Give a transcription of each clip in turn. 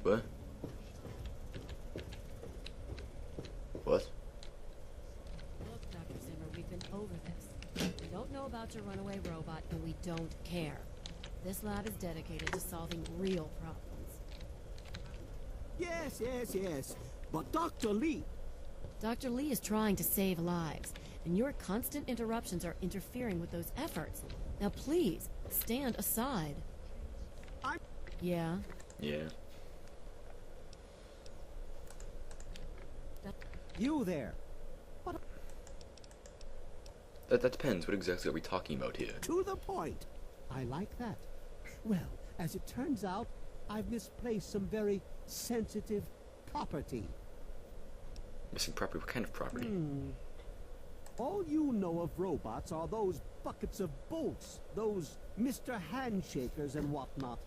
What? What? Look, Dr. Zimmer, we've been over this. We don't know about your runaway robot, and we don't care. This lab is dedicated to solving real problems. Yes. But Dr. Lee... Dr. Lee is trying to save lives, and your constant interruptions are interfering with those efforts. Now please, stand aside. Yeah? Yeah. You there. What? That depends. What exactly are we talking about here? To the point. I like that. Well, as it turns out, I've misplaced some very sensitive property. Missing property? What kind of property? All you know of robots are those buckets of bolts, those Mr. Handshakers and whatnot.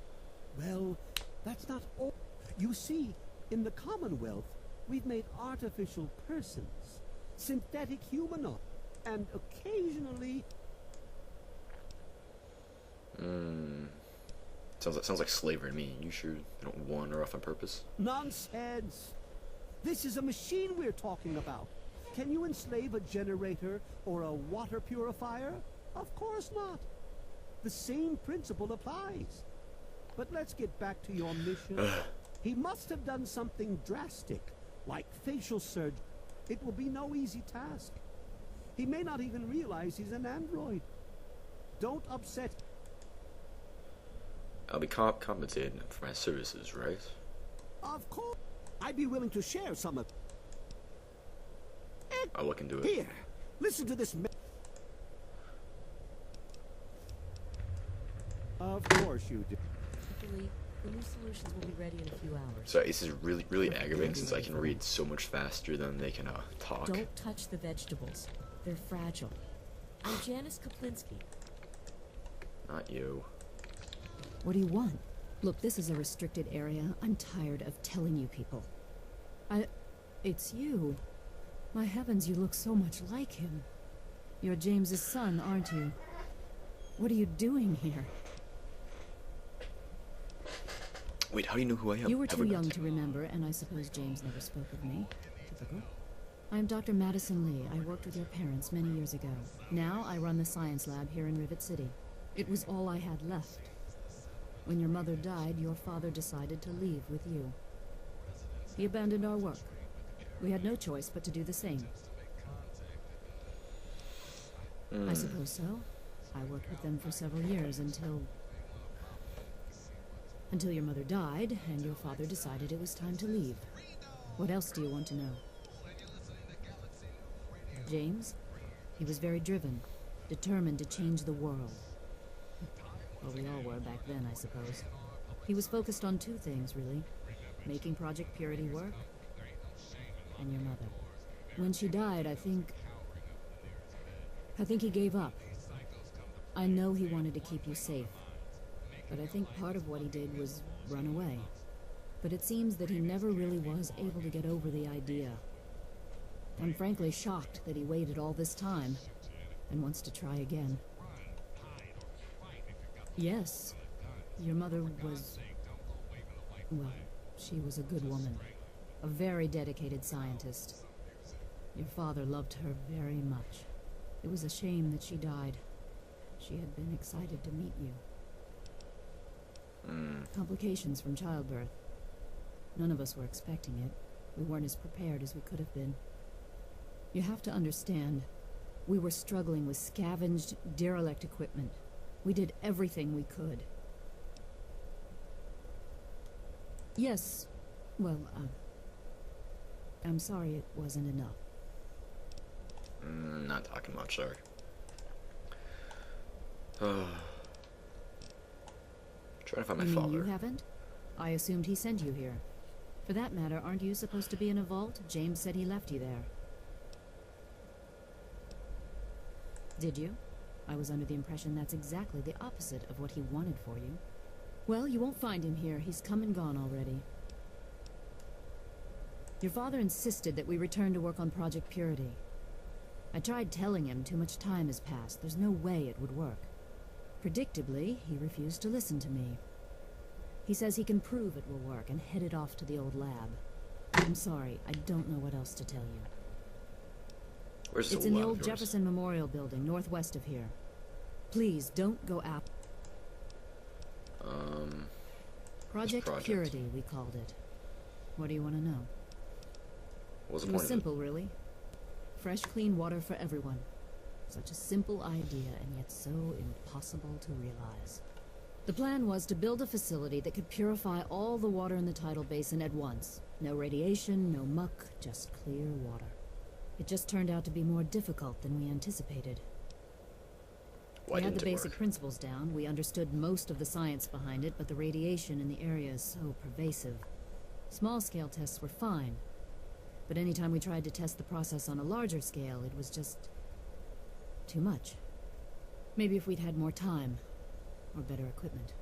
Well, that's not all. You see, in the Commonwealth, we've made artificial persons, synthetic humanoids, and occasionally... Sounds like slavery to me. You sure they don't wander off on purpose? Nonsense! This is a machine we're talking about. Can you enslave a generator or a water purifier? Of course not. The same principle applies. But let's get back to your mission. He must have done something drastic, like facial surgery. It will be no easy task. He may not even realize he's an android. Don't upset. I'll be compensated for my services, right? Of course. I'd be willing to share some of... I'll look into it. Here, listen to this. Of course you do. Hopefully, the new solutions will be ready in a few hours. So this is really aggravating since I can read so much faster than they can talk. Don't touch the vegetables. They're fragile. I'm Janice Kaplinsky. Not you. What do you want? Look, this is a restricted area. I'm tired of telling you people. It's you. My heavens, you look so much like him. You're James's son, aren't you? What are you doing here? Wait, how do you know who I am? You were too young to remember, and I suppose James never spoke of me. Typical. I'm Dr. Madison Lee. I worked with your parents many years ago. Now I run the science lab here in Rivet City. It was all I had left. When your mother died, your father decided to leave with you. He abandoned our work. We had no choice but to do the same. I suppose so. I worked with them for several years until your mother died and your father decided it was time to leave. What else do you want to know? James? He was very driven, determined to change the world. Well, we all were back then, I suppose. He was focused on two things, really. Making Project Purity work, and your mother. When she died, I think he gave up. I know he wanted to keep you safe, but I think part of what he did was run away. But it seems that he never really was able to get over the idea. I'm frankly shocked that he waited all this time and wants to try again. Yes, your mother was... well, she was a good woman. A very dedicated scientist. Your father loved her very much. It was a shame that she died. She had been excited to meet you. Complications from childbirth. None of us were expecting it. We weren't as prepared as we could have been. You have to understand, we were struggling with scavenged, derelict equipment. We did everything we could. Yes, well, I'm sorry it wasn't enough. Not talking much, sorry. Trying to find my You mean father. you haven't? I assumed he sent you here. For that matter, aren't you supposed to be in a vault? James said he left you there. Did you? I was under the impression that's exactly the opposite of what he wanted for you. Well, you won't find him here. He's come and gone already. Your father insisted that we return to work on Project Purity. I tried telling him too much time has passed. There's no way it would work. Predictably, he refused to listen to me. He says he can prove it will work and head it off to the old lab. I'm sorry, I don't know what else to tell you. Where's It's in the old Jefferson Memorial Building, northwest of here. Please, don't go out. Project Purity, we called it. What do you want to know? What's the It point was of simple, really. Fresh, clean water for everyone. Such a simple idea, and yet so impossible to realize. The plan was to build a facility that could purify all the water in the tidal basin at once. No radiation, no muck, just clear water. It just turned out to be more difficult than we anticipated. Why We had the didn't it basic work? principles down, we understood most of the science behind it, but the radiation in the area is so pervasive. Small-scale tests were fine, but anytime we tried to test the process on a larger scale, it was just too much. Maybe if we'd had more time, or better equipment.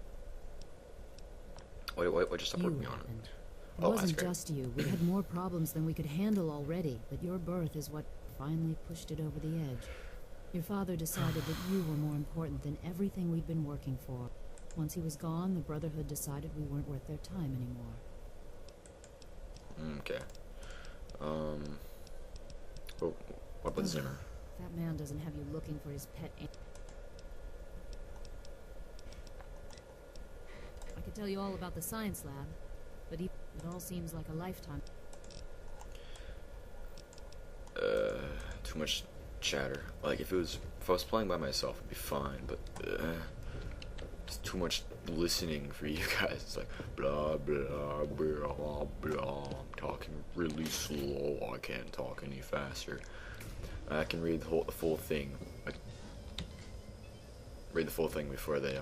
Wait, just stop You working on it. happened. It Oh, that's wasn't great. just you. We had more problems than we could handle already, but your birth is what finally pushed it over the edge. Your father decided that you were more important than everything we'd been working for. Once he was gone, the Brotherhood decided we weren't worth their time anymore. Okay. Oh, what about Zimmer? That man doesn't have you looking for his pet I could tell you all about the science lab, but it all seems like a lifetime. Too much chatter. Like, if I was playing by myself, it'd be fine, but, it's too much listening for you guys. It's like, blah, blah, blah, blah. I'm talking really slow. I can't talk any faster. I can read the full thing. Read the full thing before they,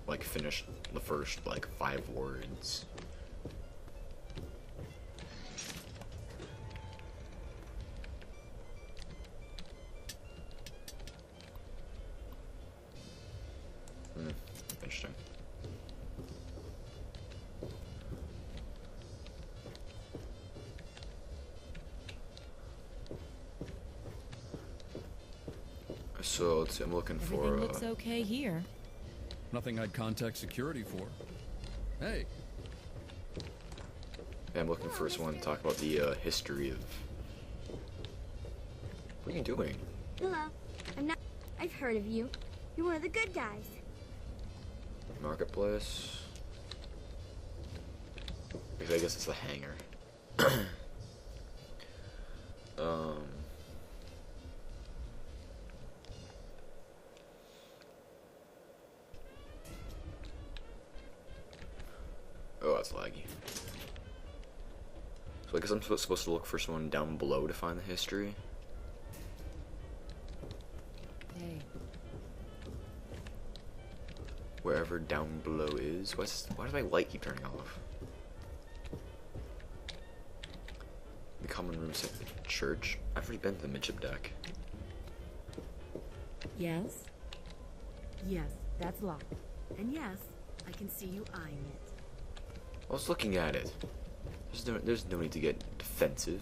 like, finish the first, like, 5 words. Interesting. So let's see, I'm looking Everything for looks okay here. Nothing I'd contact security for. Hey, yeah, I'm looking for someone to talk about the history of. What are you doing? Hello. I've heard of you. You're one of the good guys. Marketplace. I guess it's the hangar. Oh, that's laggy. So I guess I'm supposed to look for someone down below to find the history. Hey, Wherever down below is. Why does my light keep turning off? The common room set the church. I've already been to the midship deck. Yes? Yes, that's locked. And yes, I can see you eyeing it. I was looking at it. There's no need to get defensive.